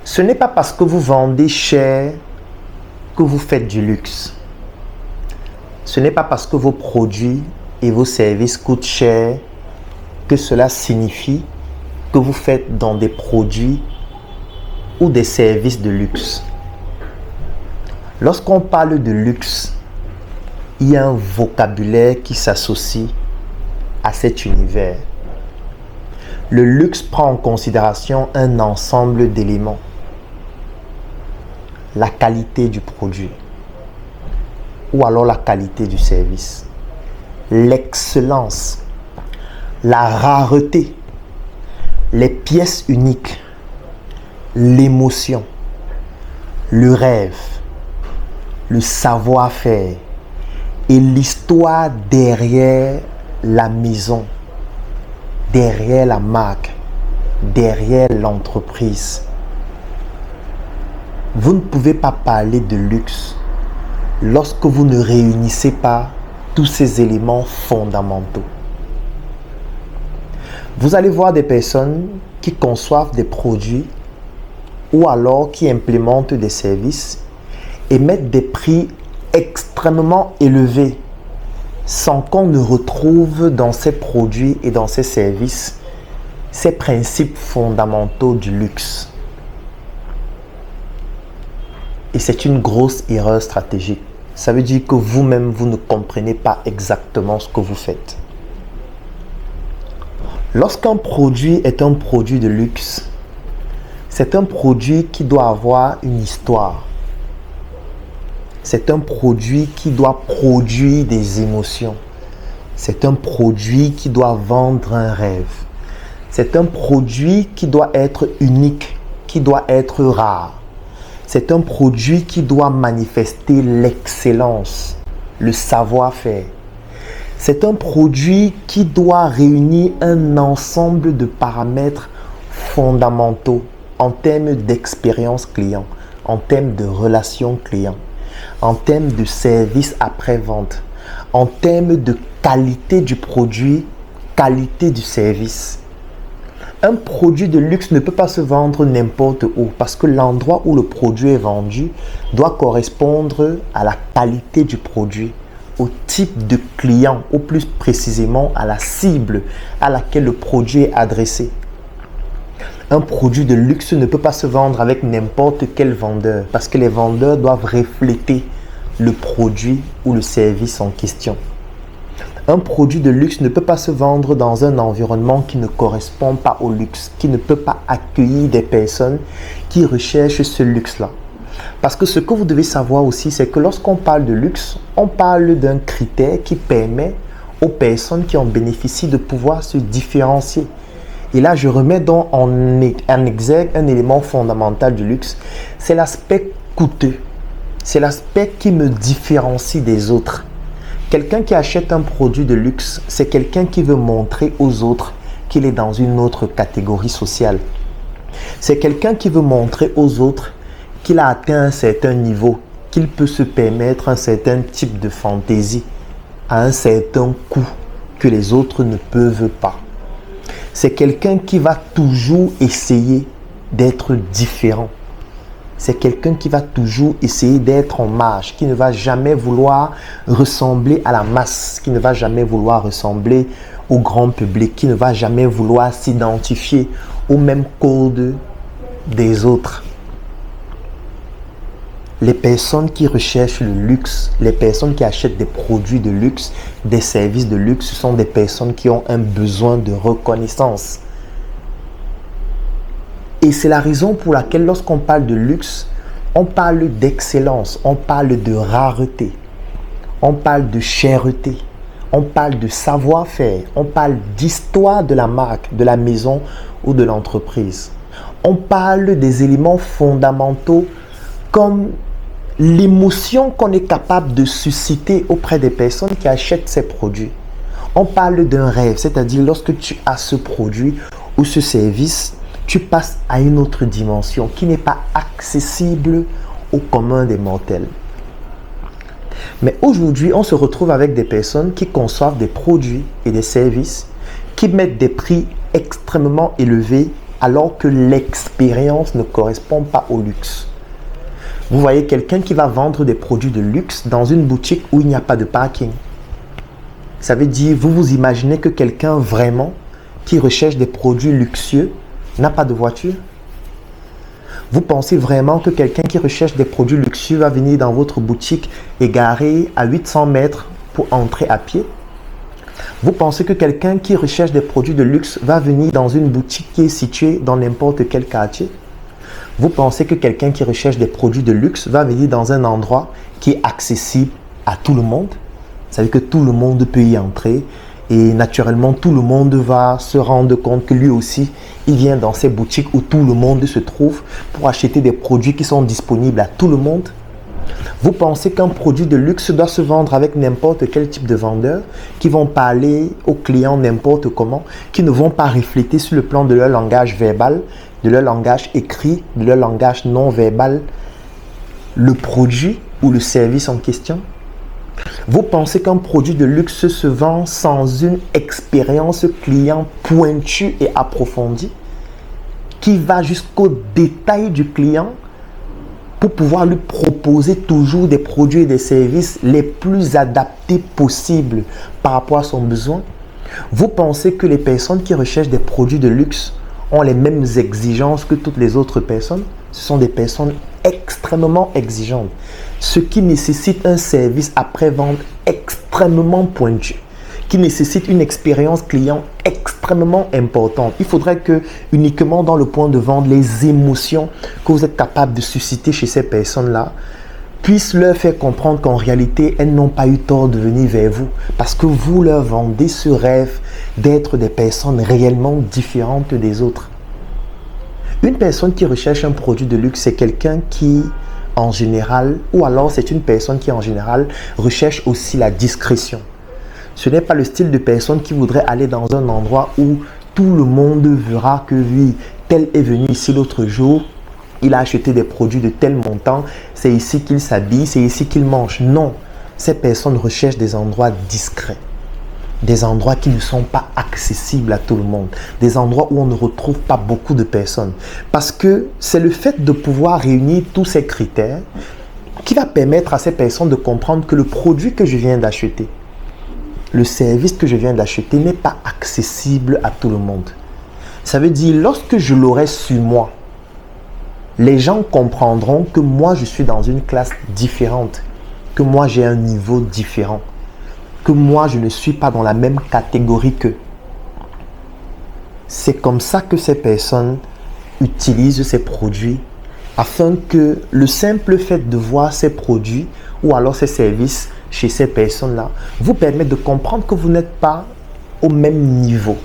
Ce n'est pas parce que vous vendez cher que vous faites du luxe. Ce n'est pas parce que vos produits et vos services coûtent cher que cela signifie que vous faites dans des produits ou des services de luxe. Lorsqu'on parle de luxe, il y a un vocabulaire qui s'associe à cet univers. Le luxe prend en considération un ensemble d'éléments. La qualité du produit ou alors la qualité du service, l'excellence, la rareté, les pièces uniques, l'émotion, le rêve, le savoir-faire et l'histoire derrière la maison, derrière la marque, derrière l'entreprise. Vous ne pouvez pas parler de luxe lorsque vous ne réunissez pas tous ces éléments fondamentaux. Vous allez voir des personnes qui conçoivent des produits ou alors qui implémentent des services et mettent des prix extrêmement élevés sans qu'on ne retrouve dans ces produits et dans ces services ces principes fondamentaux du luxe. Et c'est une grosse erreur stratégique. Ça veut dire que vous-même, vous ne comprenez pas exactement ce que vous faites. Lorsqu'un produit est un produit de luxe, c'est un produit qui doit avoir une histoire. C'est un produit qui doit produire des émotions. C'est un produit qui doit vendre un rêve. C'est un produit qui doit être unique, qui doit être rare. C'est un produit qui doit manifester l'excellence, le savoir-faire. C'est un produit qui doit réunir un ensemble de paramètres fondamentaux en termes d'expérience client, en termes de relation client, en termes de service après-vente, en termes de qualité du produit, qualité du service. Un produit de luxe ne peut pas se vendre n'importe où parce que l'endroit où le produit est vendu doit correspondre à la qualité du produit, au type de client, ou plus précisément à la cible à laquelle le produit est adressé. Un produit de luxe ne peut pas se vendre avec n'importe quel vendeur parce que les vendeurs doivent refléter le produit ou le service en question. Un produit de luxe ne peut pas se vendre dans un environnement qui ne correspond pas au luxe, qui ne peut pas accueillir des personnes qui recherchent ce luxe-là. Parce que ce que vous devez savoir aussi, c'est que lorsqu'on parle de luxe, on parle d'un critère qui permet aux personnes qui en bénéficient de pouvoir se différencier. Et là, je remets donc en exergue un élément fondamental du luxe, c'est l'aspect coûteux. C'est l'aspect qui me différencie des autres. Quelqu'un qui achète un produit de luxe, c'est quelqu'un qui veut montrer aux autres qu'il est dans une autre catégorie sociale. C'est quelqu'un qui veut montrer aux autres qu'il a atteint un certain niveau, qu'il peut se permettre un certain type de fantaisie à un certain coût que les autres ne peuvent pas. C'est quelqu'un qui va toujours essayer d'être différent. C'est quelqu'un qui va toujours essayer d'être en marge, qui ne va jamais vouloir ressembler à la masse, qui ne va jamais vouloir ressembler au grand public, qui ne va jamais vouloir s'identifier au même code des autres. Les personnes qui recherchent le luxe, les personnes qui achètent des produits de luxe, des services de luxe, ce sont des personnes qui ont un besoin de reconnaissance. Et c'est la raison pour laquelle lorsqu'on parle de luxe, on parle d'excellence, on parle de rareté, on parle de cherté, on parle de savoir-faire, on parle d'histoire de la marque, de la maison ou de l'entreprise. On parle des éléments fondamentaux comme l'émotion qu'on est capable de susciter auprès des personnes qui achètent ces produits. On parle d'un rêve, c'est-à-dire lorsque tu as ce produit ou ce service, tu passes à une autre dimension qui n'est pas accessible au commun des mortels. Mais aujourd'hui, on se retrouve avec des personnes qui conçoivent des produits et des services, qui mettent des prix extrêmement élevés alors que l'expérience ne correspond pas au luxe. Vous voyez quelqu'un qui va vendre des produits de luxe dans une boutique où il n'y a pas de parking. Ça veut dire, vous vous imaginez que quelqu'un vraiment qui recherche des produits luxueux n'a pas de voiture? Vous pensez vraiment que quelqu'un qui recherche des produits luxueux va venir dans votre boutique égarée à 800 mètres pour entrer à pied? Vous pensez que quelqu'un qui recherche des produits de luxe va venir dans une boutique qui est située dans n'importe quel quartier? Vous pensez que quelqu'un qui recherche des produits de luxe va venir dans un endroit qui est accessible à tout le monde? Ça veut dire que tout le monde peut y entrer et naturellement tout le monde va se rendre compte que lui aussi, il vient dans ces boutiques où tout le monde se trouve pour acheter des produits qui sont disponibles à tout le monde. Vous pensez qu'un produit de luxe doit se vendre avec n'importe quel type de vendeur qui vont parler aux clients n'importe comment, qui ne vont pas refléter sur le plan de leur langage verbal, de leur langage écrit, de leur langage non verbal, le produit ou le service en question? Vous pensez qu'un produit de luxe se vend sans une expérience client pointue et approfondie qui va jusqu'au détail du client pour pouvoir lui proposer toujours des produits et des services les plus adaptés possibles par rapport à son besoin? Vous pensez que les personnes qui recherchent des produits de luxe ont les mêmes exigences que toutes les autres personnes? Ce sont des personnes extrêmement exigeantes, ce qui nécessite un service après-vente extrêmement pointu, qui nécessite une expérience client extrêmement importante. Il faudrait que uniquement dans le point de vente, les émotions que vous êtes capable de susciter chez ces personnes-là puissent leur faire comprendre qu'en réalité, elles n'ont pas eu tort de venir vers vous parce que vous leur vendez ce rêve d'être des personnes réellement différentes des autres. Une personne qui recherche un produit de luxe, c'est quelqu'un qui, en général, ou alors c'est une personne qui, en général, recherche aussi la discrétion. Ce n'est pas le style de personne qui voudrait aller dans un endroit où tout le monde verra que oui, tel est venu ici l'autre jour, il a acheté des produits de tel montant, c'est ici qu'il s'habille, c'est ici qu'il mange. Non, ces personnes recherchent des endroits discrets. Des endroits qui ne sont pas accessibles à tout le monde, des endroits où on ne retrouve pas beaucoup de personnes. Parce que c'est le fait de pouvoir réunir tous ces critères qui va permettre à ces personnes de comprendre que le produit que je viens d'acheter, le service que je viens d'acheter n'est pas accessible à tout le monde. Ça veut dire, lorsque je l'aurai sur moi, les gens comprendront que moi je suis dans une classe différente, que moi j'ai un niveau différent, que moi je ne suis pas dans la même catégorie qu'eux. C'est comme ça que ces personnes utilisent ces produits afin que le simple fait de voir ces produits ou alors ces services chez ces personnes-là vous permette de comprendre que vous n'êtes pas au même niveau.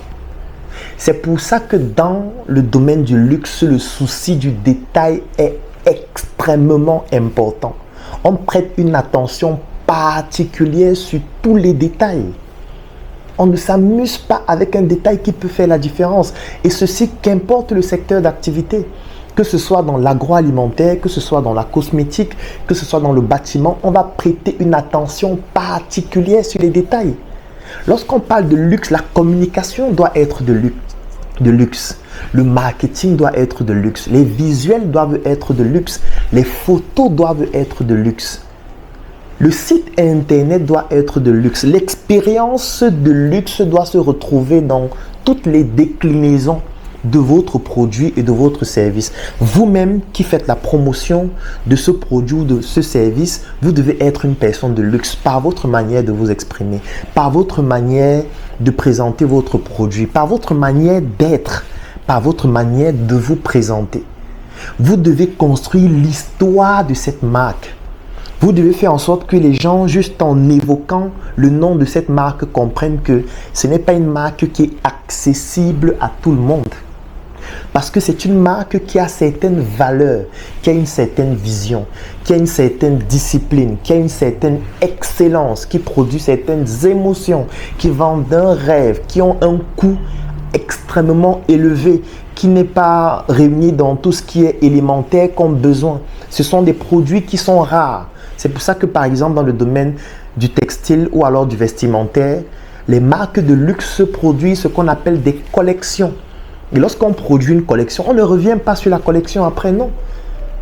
C'est pour ça que dans le domaine du luxe, le souci du détail est extrêmement important. On prête une attention particulière sur tous les détails. On ne s'amuse pas avec un détail qui peut faire la différence. Et ceci, qu'importe le secteur d'activité, que ce soit dans l'agroalimentaire, que ce soit dans la cosmétique, que ce soit dans le bâtiment, on va prêter une attention particulière sur les détails. Lorsqu'on parle de luxe, la communication doit être de luxe. Le marketing doit être de luxe. Les visuels doivent être de luxe. Les photos doivent être de luxe. Le site internet doit être de luxe. L'expérience de luxe doit se retrouver dans toutes les déclinaisons de votre produit et de votre service. Vous-même qui faites la promotion de ce produit ou de ce service, vous devez être une personne de luxe par votre manière de vous exprimer, par votre manière de présenter votre produit, par votre manière d'être, par votre manière de vous présenter. Vous devez construire l'histoire de cette marque. Vous devez faire en sorte que les gens, juste en évoquant le nom de cette marque, comprennent que ce n'est pas une marque qui est accessible à tout le monde. Parce que c'est une marque qui a certaines valeurs, qui a une certaine vision, qui a une certaine discipline, qui a une certaine excellence, qui produit certaines émotions, qui vendent un rêve, qui ont un coût extrêmement élevé, qui n'est pas réuni dans tout ce qui est élémentaire comme besoin. Ce sont des produits qui sont rares. C'est pour ça que par exemple dans le domaine du textile ou alors du vestimentaire, les marques de luxe produisent ce qu'on appelle des collections. Et lorsqu'on produit une collection, on ne revient pas sur la collection après, non.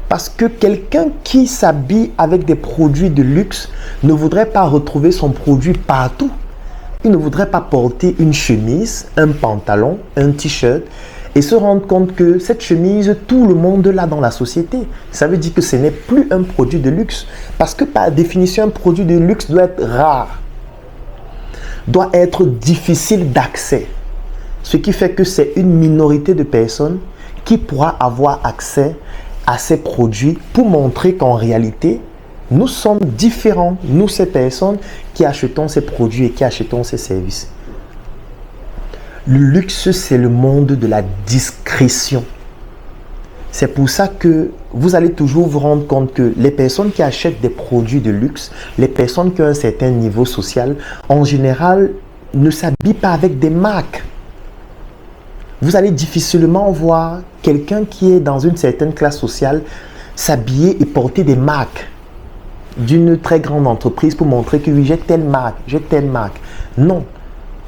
Parce que quelqu'un qui s'habille avec des produits de luxe ne voudrait pas retrouver son produit partout. Il ne voudrait pas porter une chemise, un pantalon, un t-shirt et se rendre compte que cette chemise, tout le monde l'a dans la société. Ça veut dire que ce n'est plus un produit de luxe. Parce que par définition, un produit de luxe doit être rare, doit être difficile d'accès. Ce qui fait que c'est une minorité de personnes qui pourra avoir accès à ces produits pour montrer qu'en réalité, nous sommes différents, nous ces personnes qui achetons ces produits et qui achetons ces services. Le luxe, c'est le monde de la discrétion. C'est pour ça que vous allez toujours vous rendre compte que les personnes qui achètent des produits de luxe, les personnes qui ont un certain niveau social, en général, ne s'habillent pas avec des marques. Vous allez difficilement voir quelqu'un qui est dans une certaine classe sociale s'habiller et porter des marques d'une très grande entreprise pour montrer que oui, j'ai telle marque, j'ai telle marque. Non,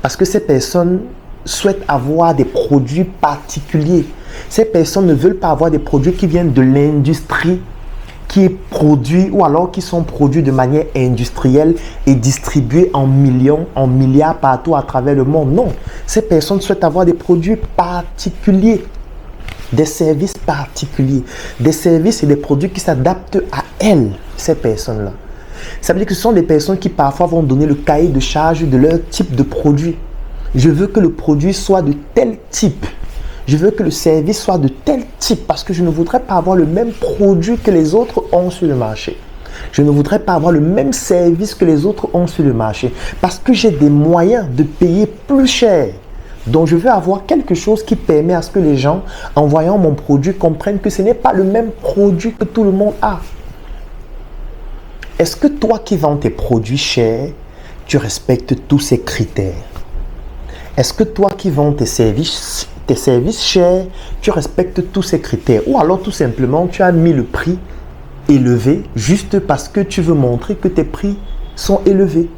parce que ces personnes souhaitent avoir des produits particuliers. Ces personnes ne veulent pas avoir des produits qui viennent de l'industrie, qui est produit ou alors qui sont produits de manière industrielle et distribués en millions, en milliards partout à travers le monde. Non, ces personnes souhaitent avoir des produits particuliers, des services particuliers, des services et des produits qui s'adaptent à elles, ces personnes-là. Ça veut dire que ce sont des personnes qui parfois vont donner le cahier de charge de leur type de produit. Je veux que le produit soit de tel type. Je veux que le service soit de tel type parce que je ne voudrais pas avoir le même produit que les autres ont sur le marché. Je ne voudrais pas avoir le même service que les autres ont sur le marché parce que j'ai des moyens de payer plus cher. Donc je veux avoir quelque chose qui permet à ce que les gens, en voyant mon produit, comprennent que ce n'est pas le même produit que tout le monde a. Est-ce que toi qui vends tes produits chers, tu respectes tous ces critères? Est-ce que toi qui vends tes services chers, tu respectes tous ces critères? Ou alors tout simplement, tu as mis le prix élevé juste parce que tu veux montrer que tes prix sont élevés?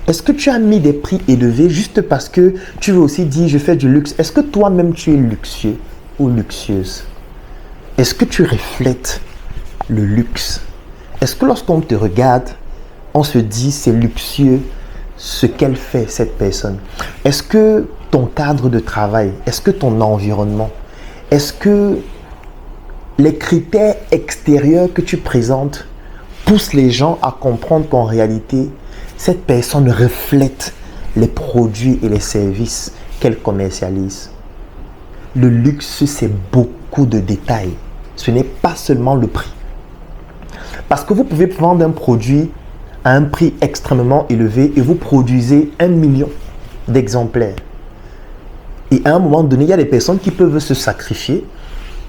Est-ce que tu as mis des prix élevés juste parce que tu veux aussi dire je fais du luxe? Est-ce que toi-même tu es luxueux ou luxueuse? Est-ce que tu reflètes le luxe? Est-ce que lorsqu'on te regarde, on se dit c'est luxueux ce qu'elle fait, cette personne? Est-ce que ton cadre de travail, est-ce que ton environnement, est-ce que les critères extérieurs que tu présentes poussent les gens à comprendre qu'en réalité, cette personne reflète les produits et les services qu'elle commercialise? Le luxe, c'est beaucoup de détails. Ce n'est pas seulement le prix. Parce que vous pouvez vendre un produit à un prix extrêmement élevé et vous produisez 1 million d'exemplaires. Et à un moment donné, il y a des personnes qui peuvent se sacrifier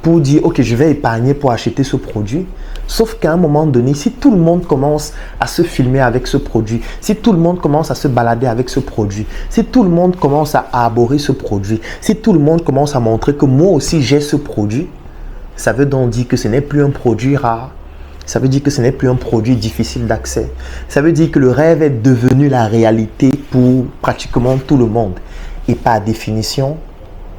pour dire ok, je vais épargner pour acheter ce produit. Sauf qu'à un moment donné, si tout le monde commence à se filmer avec ce produit, si tout le monde commence à se balader avec ce produit, si tout le monde commence à arborer ce produit, si tout le monde commence à montrer que moi aussi j'ai ce produit, ça veut donc dire que ce n'est plus un produit rare. Ça veut dire que ce n'est plus un produit difficile d'accès. Ça veut dire que le rêve est devenu la réalité pour pratiquement tout le monde. Et par définition,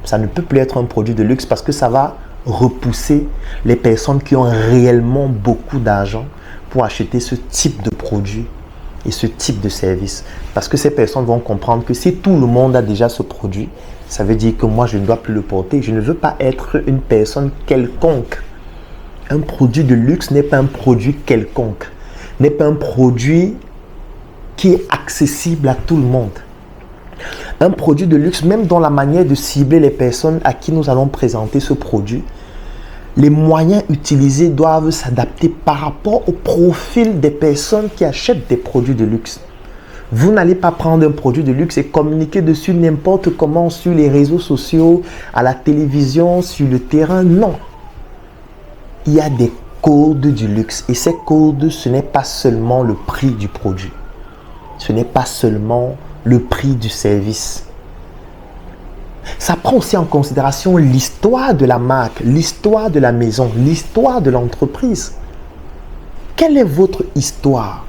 ça ne peut plus être un produit de luxe parce que ça va repousser les personnes qui ont réellement beaucoup d'argent pour acheter ce type de produit et ce type de service. Parce que ces personnes vont comprendre que si tout le monde a déjà ce produit, ça veut dire que moi, je ne dois plus le porter. Je ne veux pas être une personne quelconque. Un produit de luxe n'est pas un produit quelconque, n'est pas un produit qui est accessible à tout le monde. Un produit de luxe, même dans la manière de cibler les personnes à qui nous allons présenter ce produit, les moyens utilisés doivent s'adapter par rapport au profil des personnes qui achètent des produits de luxe. Vous n'allez pas prendre un produit de luxe et communiquer dessus n'importe comment sur les réseaux sociaux, à la télévision, sur le terrain, non. Il y a des codes du luxe et ces codes, ce n'est pas seulement le prix du produit. Ce n'est pas seulement le prix du service. Ça prend aussi en considération l'histoire de la marque, l'histoire de la maison, l'histoire de l'entreprise. Quelle est votre histoire?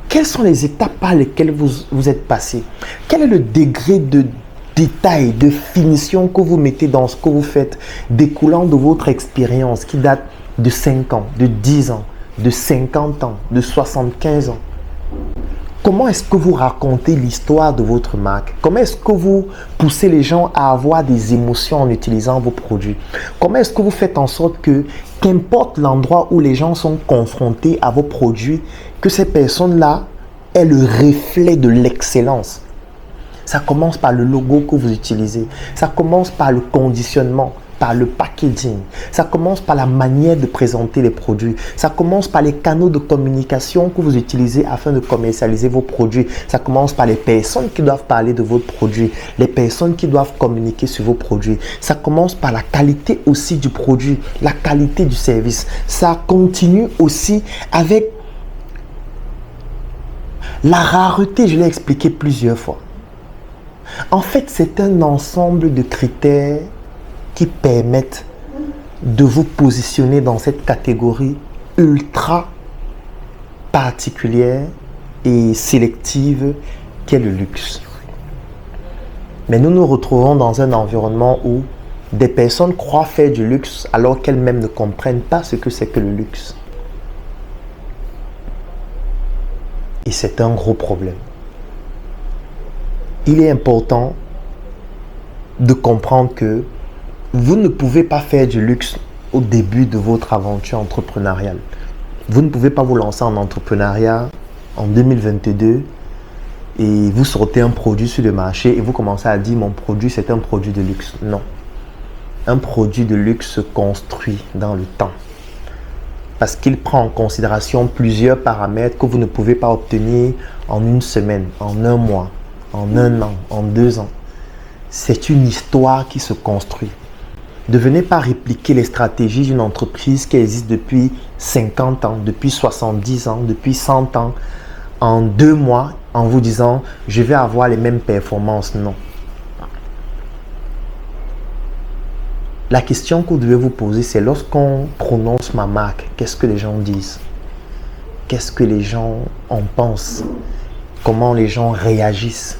Quelles sont les étapes par lesquelles vous êtes passé? Quel est le degré de détail, de finition que vous mettez dans ce que vous faites, découlant de votre expérience qui date de 5 ans, de 10 ans, de 50 ans, de 75 ans. Comment est-ce que vous racontez l'histoire de votre marque? Comment est-ce que vous poussez les gens à avoir des émotions en utilisant vos produits? Comment est-ce que vous faites en sorte que, qu'importe l'endroit où les gens sont confrontés à vos produits, que ces personnes-là aient le reflet de l'excellence? Ça commence par le logo que vous utilisez. Ça commence par le conditionnement, par le packaging. Ça commence par la manière de présenter les produits. Ça commence par les canaux de communication que vous utilisez afin de commercialiser vos produits. Ça commence par les personnes qui doivent parler de votre produit, les personnes qui doivent communiquer sur vos produits. Ça commence par la qualité aussi du produit, la qualité du service. Ça continue aussi avec la rareté, je l'ai expliqué plusieurs fois. En fait, c'est un ensemble de critères qui permettent de vous positionner dans cette catégorie ultra particulière et sélective qu'est le luxe. Mais nous nous retrouvons dans un environnement où des personnes croient faire du luxe alors qu'elles-mêmes ne comprennent pas ce que c'est que le luxe. Et c'est un gros problème. Il est important de comprendre que vous ne pouvez pas faire du luxe au début de votre aventure entrepreneuriale. Vous ne pouvez pas vous lancer en entrepreneuriat en 2022 et vous sortez un produit sur le marché et vous commencez à dire mon produit c'est un produit de luxe. Non. Un produit de luxe se construit dans le temps parce qu'il prend en considération plusieurs paramètres que vous ne pouvez pas obtenir en une semaine, en un mois, en un an, en 2 ans. C'est une histoire qui se construit. Ne venez pas répliquer les stratégies d'une entreprise qui existe depuis 50 ans, depuis 70 ans, depuis 100 ans, en 2 mois, en vous disant « je vais avoir les mêmes performances ». Non. La question que vous devez vous poser, c'est lorsqu'on prononce ma marque, qu'est-ce que les gens disent? Qu'est-ce que les gens en pensent? Comment les gens réagissent?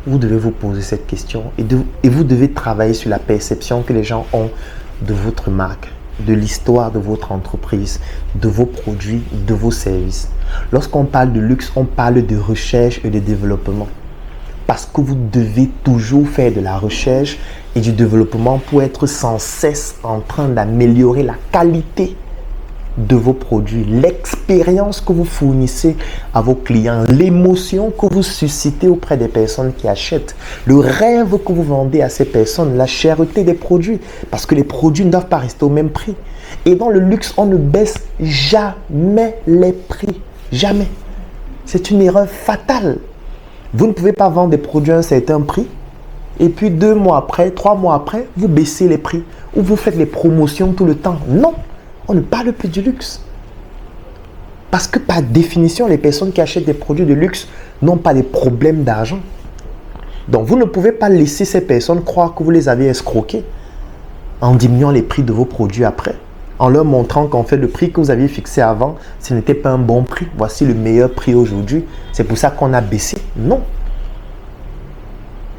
Vous devez vous poser cette question et vous devez travailler sur la perception que les gens ont de votre marque, de l'histoire de votre entreprise, de vos produits, de vos services. Lorsqu'on parle de luxe, on parle de recherche et de développement. Parce que vous devez toujours faire de la recherche et du développement pour être sans cesse en train d'améliorer la qualité de vos produits, l'expérience que vous fournissez à vos clients, l'émotion que vous suscitez auprès des personnes qui achètent, le rêve que vous vendez à ces personnes, la cherté des produits, parce que les produits ne doivent pas rester au même prix. Et dans le luxe, on ne baisse jamais les prix. Jamais. C'est une erreur fatale. Vous ne pouvez pas vendre des produits à un certain prix et puis 2 mois après, 3 mois après, vous baissez les prix ou vous faites les promotions tout le temps. Non. On ne parle plus du luxe. Parce que par définition, les personnes qui achètent des produits de luxe n'ont pas de problèmes d'argent. Donc, vous ne pouvez pas laisser ces personnes croire que vous les avez escroquées en diminuant les prix de vos produits après, en leur montrant qu'en fait, le prix que vous aviez fixé avant, ce n'était pas un bon prix. Voici le meilleur prix aujourd'hui. C'est pour ça qu'on a baissé. Non.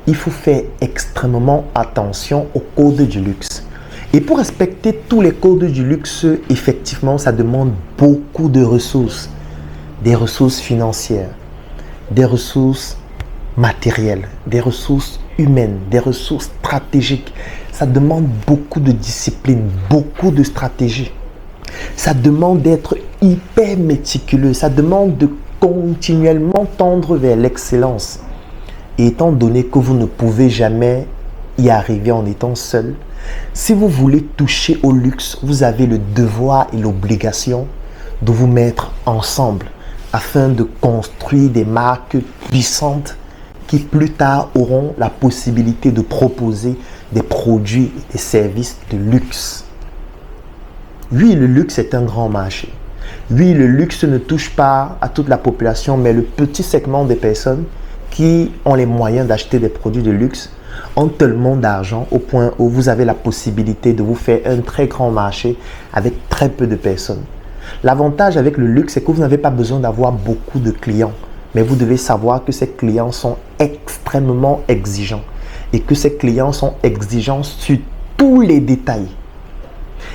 Il faut faire extrêmement attention au code du luxe. Et pour respecter tous les codes du luxe, effectivement, ça demande beaucoup de ressources. Des ressources financières, des ressources matérielles, des ressources humaines, des ressources stratégiques. Ça demande beaucoup de discipline, beaucoup de stratégie. Ça demande d'être hyper méticuleux. Ça demande de continuellement tendre vers l'excellence. Et étant donné que vous ne pouvez jamais y arriver en étant seul, si vous voulez toucher au luxe, vous avez le devoir et l'obligation de vous mettre ensemble afin de construire des marques puissantes qui plus tard auront la possibilité de proposer des produits et des services de luxe. Oui, le luxe est un grand marché. Oui, le luxe ne touche pas à toute la population, mais le petit segment des personnes qui ont les moyens d'acheter des produits de luxe ont tellement d'argent au point où vous avez la possibilité de vous faire un très grand marché avec très peu de personnes. L'avantage avec le luxe, c'est que vous n'avez pas besoin d'avoir beaucoup de clients, mais vous devez savoir que ces clients sont extrêmement exigeants. et que ces clients sont exigeants sur tous les détails.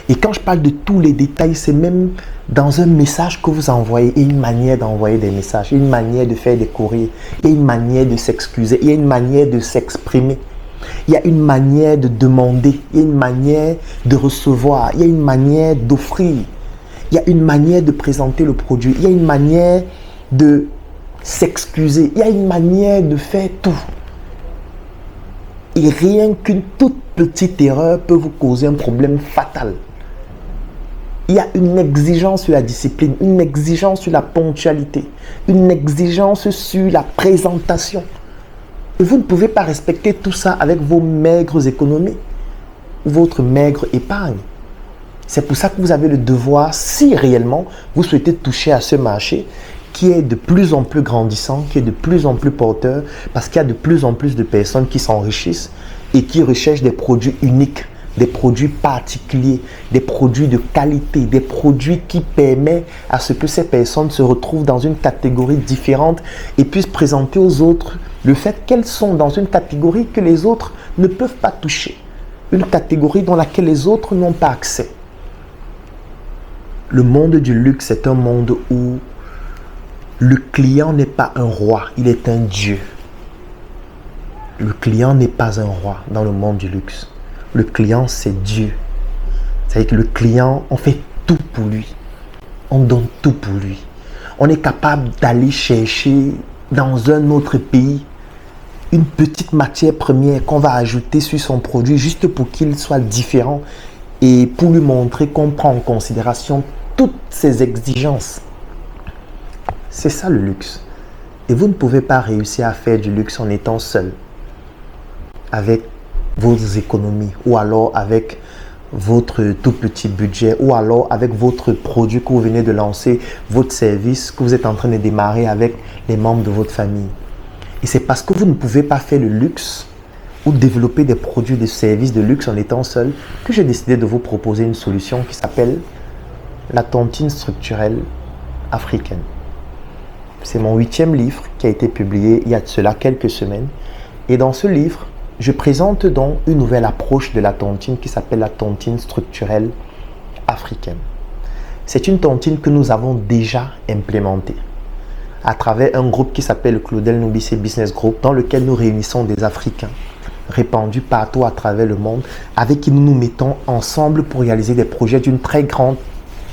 Et quand je parle de tous les détails, c'est même dans un message que vous envoyez, et une manière d'envoyer des messages, une manière de faire des courriers, et une manière de s'excuser, il y a une manière de s'exprimer, il y a une manière de demander, il y a une manière de recevoir, il y a une manière d'offrir, il y a une manière de présenter le produit, il y a une manière de s'excuser, il y a une manière de faire tout. Et rien qu'une toute petite erreur peut vous causer un problème fatal. Il y a une exigence sur la discipline, une exigence sur la ponctualité, une exigence sur la présentation. Et vous ne pouvez pas respecter tout ça avec vos maigres économies, votre maigre épargne. C'est pour ça que vous avez le devoir, si réellement vous souhaitez toucher à ce marché qui est de plus en plus grandissant, qui est de plus en plus porteur, parce qu'il y a de plus en plus de personnes qui s'enrichissent et qui recherchent des produits uniques, des produits particuliers, des produits de qualité, des produits qui permettent à ce que ces personnes se retrouvent dans une catégorie différente et puissent présenter aux autres le fait qu'elles sont dans une catégorie que les autres ne peuvent pas toucher, une catégorie dans laquelle les autres n'ont pas accès. Le monde du luxe est un monde où le client n'est pas un roi, il est un dieu. Le client n'est pas un roi dans le monde du luxe. Le client, c'est Dieu. C'est-à-dire que le client, on fait tout pour lui. On donne tout pour lui. On est capable d'aller chercher dans un autre pays une petite matière première qu'on va ajouter sur son produit juste pour qu'il soit différent et pour lui montrer qu'on prend en considération toutes ses exigences. C'est ça le luxe. Et vous ne pouvez pas réussir à faire du luxe en étant seul, avec vos économies, ou alors avec votre tout petit budget, ou alors avec votre produit que vous venez de lancer, votre service que vous êtes en train de démarrer avec les membres de votre famille. Et c'est parce que vous ne pouvez pas faire le luxe ou développer des produits, des services de luxe en étant seul que j'ai décidé de vous proposer une solution qui s'appelle la tontine structurelle africaine. C'est mon 8e livre qui a été publié il y a de cela quelques semaines. Et dans ce livre, je présente donc une nouvelle approche de la tontine qui s'appelle la tontine structurelle africaine. C'est une tontine que nous avons déjà implémentée à travers un groupe qui s'appelle le Claudel Nubissé Business Group, dans lequel nous réunissons des Africains répandus partout à travers le monde, avec qui nous nous mettons ensemble pour réaliser des projets d'une très grande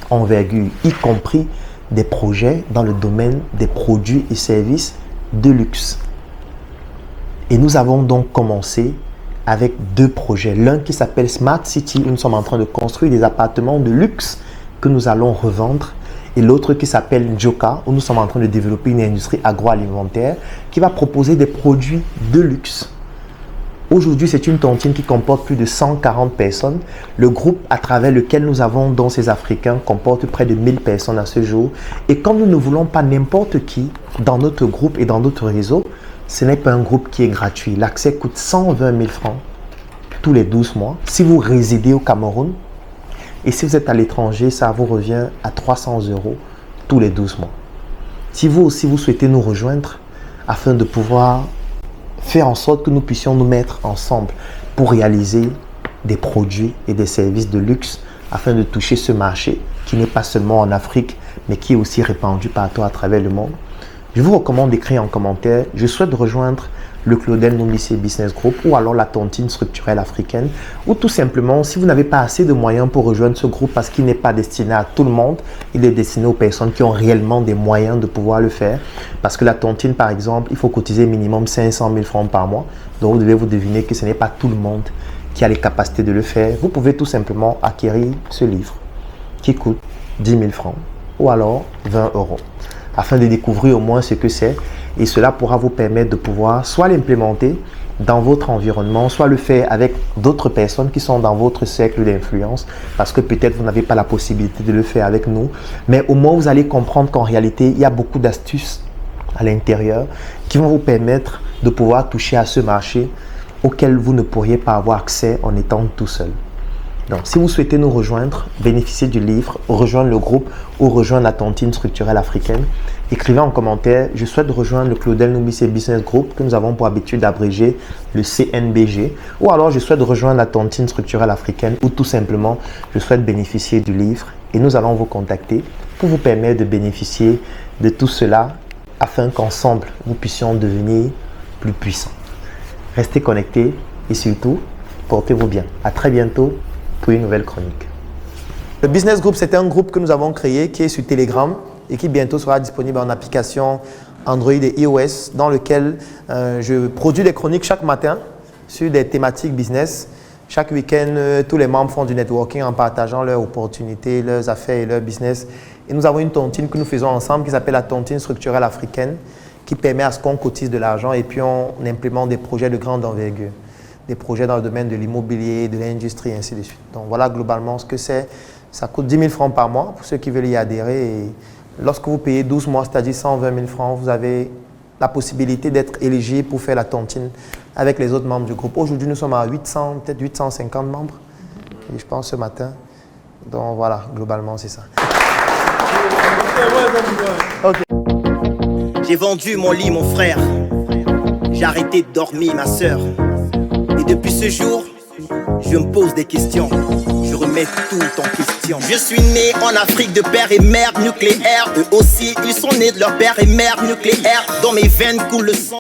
envergure, y compris des projets dans le domaine des produits et services de luxe. Et nous avons donc commencé avec 2 projets. L'un qui s'appelle Smart City, où nous sommes en train de construire des appartements de luxe que nous allons revendre. Et l'autre qui s'appelle Njoka, où nous sommes en train de développer une industrie agroalimentaire qui va proposer des produits de luxe. Aujourd'hui, c'est une tontine qui comporte plus de 140 personnes. Le groupe à travers lequel nous avons donc ces Africains comporte près de 1000 personnes à ce jour. Et comme nous ne voulons pas n'importe qui dans notre groupe et dans notre réseau, ce n'est pas un groupe qui est gratuit. L'accès coûte 120 000 francs tous les 12 mois. Si vous résidez au Cameroun et si vous êtes à l'étranger, ça vous revient à 300 € tous les 12 mois. Si vous aussi vous souhaitez nous rejoindre afin de pouvoir faire en sorte que nous puissions nous mettre ensemble pour réaliser des produits et des services de luxe afin de toucher ce marché qui n'est pas seulement en Afrique mais qui est aussi répandu partout à travers le monde. Je vous recommande d'écrire en commentaire « Je souhaite rejoindre le Claudel Nubissé Business Group » ou alors la tontine structurelle africaine, ou tout simplement, si vous n'avez pas assez de moyens pour rejoindre ce groupe parce qu'il n'est pas destiné à tout le monde, il est destiné aux personnes qui ont réellement des moyens de pouvoir le faire. Parce que la tontine, par exemple, il faut cotiser minimum 500 000 francs par mois. Donc vous devez vous deviner que ce n'est pas tout le monde qui a les capacités de le faire. Vous pouvez tout simplement acquérir ce livre qui coûte 10 000 francs ou alors 20 € afin de découvrir au moins ce que c'est, et cela pourra vous permettre de pouvoir soit l'implémenter dans votre environnement, soit le faire avec d'autres personnes qui sont dans votre cercle d'influence, parce que peut-être vous n'avez pas la possibilité de le faire avec nous, mais au moins vous allez comprendre qu'en réalité, il y a beaucoup d'astuces à l'intérieur qui vont vous permettre de pouvoir toucher à ce marché auquel vous ne pourriez pas avoir accès en étant tout seul. Donc, si vous souhaitez nous rejoindre, bénéficier du livre, rejoindre le groupe ou rejoindre la tontine structurelle africaine, écrivez en commentaire, je souhaite rejoindre le Claudel Noumisset Business Group que nous avons pour habitude d'abréger le CNBG, ou alors je souhaite rejoindre la tontine structurelle africaine, ou tout simplement je souhaite bénéficier du livre et nous allons vous contacter pour vous permettre de bénéficier de tout cela afin qu'ensemble nous puissions devenir plus puissants. Restez connectés et surtout portez-vous bien. À très bientôt pour une nouvelle chronique. Le Business Group, c'est un groupe que nous avons créé qui est sur Telegram et qui bientôt sera disponible en application Android et iOS, dans lequel je produis des chroniques chaque matin sur des thématiques business. Chaque week-end, tous les membres font du networking en partageant leurs opportunités, leurs affaires et leurs business. Et nous avons une tontine que nous faisons ensemble qui s'appelle la tontine structurelle africaine, qui permet à ce qu'on cotise de l'argent et puis on implémente des projets de grande envergure. Des projets dans le domaine de l'immobilier, de l'industrie, ainsi de suite. Donc voilà globalement ce que c'est. Ça coûte 10 000 francs par mois pour ceux qui veulent y adhérer. Et lorsque vous payez 12 mois, c'est-à-dire 120 000 francs, vous avez la possibilité d'être éligible pour faire la tontine avec les autres membres du groupe. Aujourd'hui, nous sommes à 800, peut-être 850 membres, et je pense ce matin. Donc voilà, globalement, c'est ça. Okay. J'ai vendu mon lit, mon frère. J'ai arrêté de dormir, ma soeur. Et depuis ce jour, je me pose des questions. Je remets tout en question. Je suis né en Afrique de père et mère nucléaire. Eux aussi, ils sont nés de leur père et mère nucléaire. Dans mes veines coule le sang.